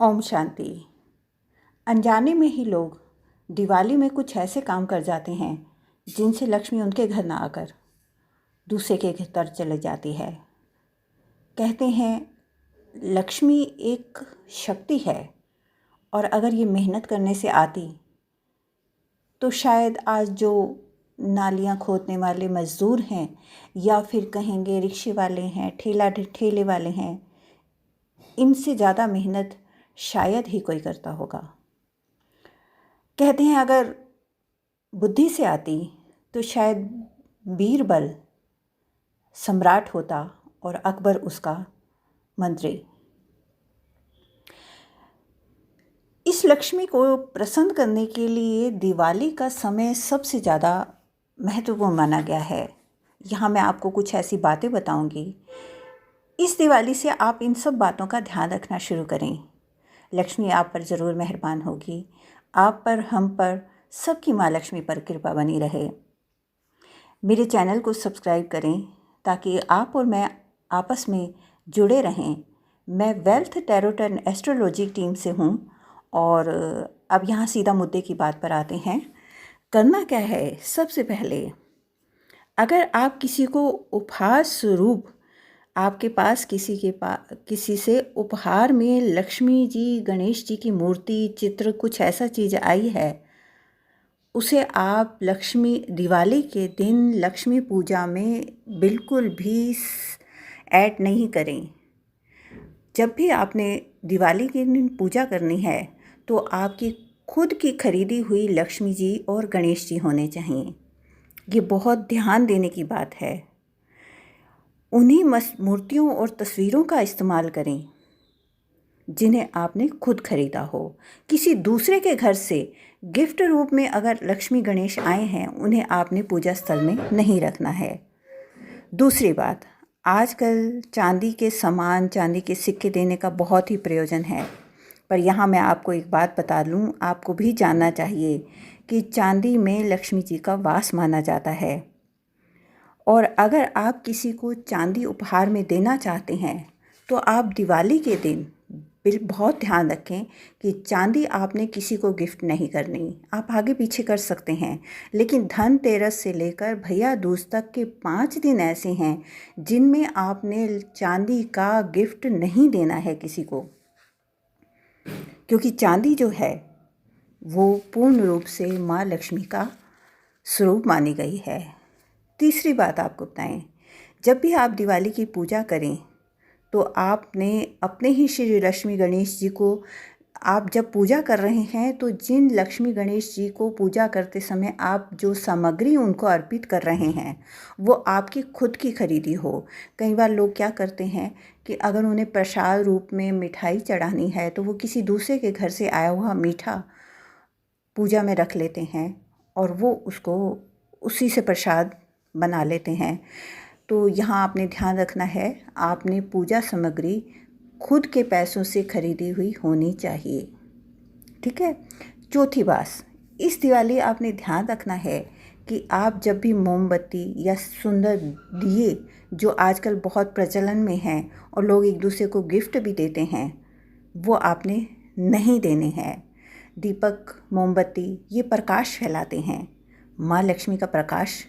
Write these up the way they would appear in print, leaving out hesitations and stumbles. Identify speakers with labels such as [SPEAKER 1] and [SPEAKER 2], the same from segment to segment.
[SPEAKER 1] ओम शांति। अनजाने में ही लोग दिवाली में कुछ ऐसे काम कर जाते हैं जिनसे लक्ष्मी उनके घर ना आकर दूसरे के घर चले जाती है। कहते हैं लक्ष्मी एक शक्ति है और अगर ये मेहनत करने से आती तो शायद आज जो नालियाँ खोदने वाले मज़दूर हैं या फिर कहेंगे रिक्शे वाले हैं, ठेले वाले हैं, इनसे ज़्यादा मेहनत शायद ही कोई करता होगा। कहते हैं अगर बुद्धि से आती तो शायद बीरबल सम्राट होता और अकबर उसका मंत्री। इस लक्ष्मी को प्रसन्न करने के लिए दिवाली का समय सबसे ज़्यादा महत्वपूर्ण माना गया है। यहाँ मैं आपको कुछ ऐसी बातें बताऊंगी। इस दिवाली से आप इन सब बातों का ध्यान रखना शुरू करें। लक्ष्मी आप पर ज़रूर मेहरबान होगी। आप पर, हम पर, सबकी माँ लक्ष्मी पर कृपा बनी रहे। मेरे चैनल को सब्सक्राइब करें ताकि आप और मैं आपस में जुड़े रहें। मैं wealth tarot and astrology team से हूँ और अब यहाँ सीधा मुद्दे की बात पर आते हैं। करना क्या है? सबसे पहले अगर आप किसी को उपहार स्वरूप आपके पास किसी से उपहार में लक्ष्मी जी, गणेश जी की मूर्ति, चित्र, कुछ ऐसा चीज़ आई है, उसे आप दिवाली के दिन लक्ष्मी पूजा में बिल्कुल भी ऐड नहीं करें। जब भी आपने दिवाली के दिन पूजा करनी है तो आपकी खुद की खरीदी हुई लक्ष्मी जी और गणेश जी होने चाहिए। ये बहुत ध्यान देने की बात है। उन्हीं मूर्तियों और तस्वीरों का इस्तेमाल करें जिन्हें आपने खुद खरीदा हो। किसी दूसरे के घर से गिफ्ट रूप में अगर लक्ष्मी गणेश आए हैं, उन्हें आपने पूजा स्थल में नहीं रखना है। दूसरी बात, आजकल चांदी के सामान, चांदी के सिक्के देने का बहुत ही प्रयोजन है, पर यहाँ मैं आपको एक बात बता लूँ, आपको भी जानना चाहिए कि चांदी में लक्ष्मी जी का वास माना जाता है। और अगर आप किसी को चांदी उपहार में देना चाहते हैं तो आप दिवाली के दिन बहुत ध्यान रखें कि चांदी आपने किसी को गिफ्ट नहीं करनी। आप आगे पीछे कर सकते हैं, लेकिन धनतेरस से लेकर भैया दूज तक के 5 दिन ऐसे हैं जिनमें आपने चांदी का गिफ्ट नहीं देना है किसी को, क्योंकि चांदी जो है वो पूर्ण रूप से माँ लक्ष्मी का स्वरूप मानी गई है। तीसरी बात आपको बताएं, जब भी आप दिवाली की पूजा करें तो आपने अपने ही श्री लक्ष्मी गणेश जी को, आप जब पूजा कर रहे हैं तो जिन लक्ष्मी गणेश जी को पूजा करते समय आप जो सामग्री उनको अर्पित कर रहे हैं वो आपकी खुद की खरीदी हो। कई बार लोग क्या करते हैं कि अगर उन्हें प्रसाद रूप में मिठाई चढ़ानी है तो वो किसी दूसरे के घर से आया हुआ मीठा पूजा में रख लेते हैं और वो उसको उसी से प्रसाद बना लेते हैं। तो यहाँ आपने ध्यान रखना है, आपने पूजा सामग्री खुद के पैसों से खरीदी हुई होनी चाहिए। ठीक है। चौथी बात, इस दिवाली आपने ध्यान रखना है कि आप जब भी मोमबत्ती या सुंदर दिए, जो आजकल बहुत प्रचलन में हैं और लोग एक दूसरे को गिफ्ट भी देते हैं, वो आपने नहीं देने हैं। दीपक, मोमबत्ती ये प्रकाश फैलाते हैं, माँ लक्ष्मी का प्रकाश।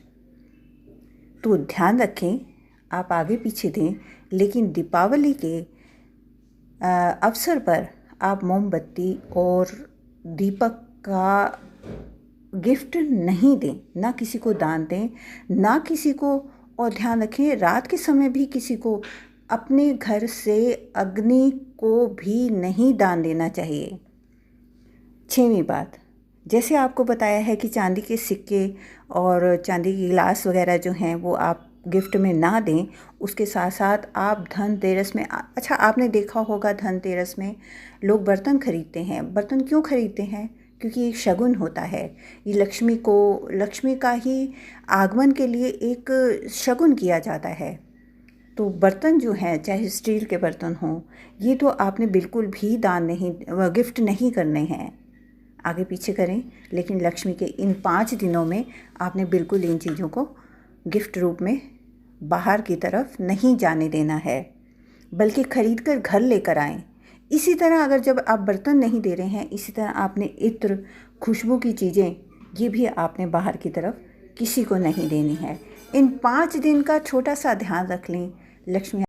[SPEAKER 1] तो ध्यान रखें, आप आगे पीछे दें, लेकिन दीपावली के अवसर पर आप मोमबत्ती और दीपक का गिफ्ट नहीं दें, ना किसी को दान दें, ना किसी को। और ध्यान रखें, रात के समय भी किसी को अपने घर से अग्नि को भी नहीं दान देना चाहिए। 6वीं बात, जैसे आपको बताया है कि चांदी के सिक्के और चांदी के गिलास वगैरह जो हैं वो आप गिफ्ट में ना दें, उसके साथ साथ आप धनतेरस में, अच्छा आपने देखा होगा धनतेरस में लोग बर्तन खरीदते हैं। बर्तन क्यों खरीदते हैं? क्योंकि एक शगुन होता है। ये लक्ष्मी का ही आगमन के लिए एक शगुन किया जाता है। तो बर्तन जो हैं, चाहे स्टील के बर्तन हों, ये तो आपने बिल्कुल भी गिफ्ट नहीं करने हैं। आगे पीछे करें, लेकिन लक्ष्मी के इन 5 दिनों में आपने बिल्कुल इन चीज़ों को गिफ्ट रूप में बाहर की तरफ नहीं जाने देना है, बल्कि खरीद कर घर लेकर आएं। इसी तरह अगर जब आप बर्तन नहीं दे रहे हैं, इसी तरह आपने इत्र, खुशबू की चीज़ें, ये भी आपने बाहर की तरफ किसी को नहीं देनी है। इन 5 दिन का छोटा सा ध्यान रख लें, लक्ष्मी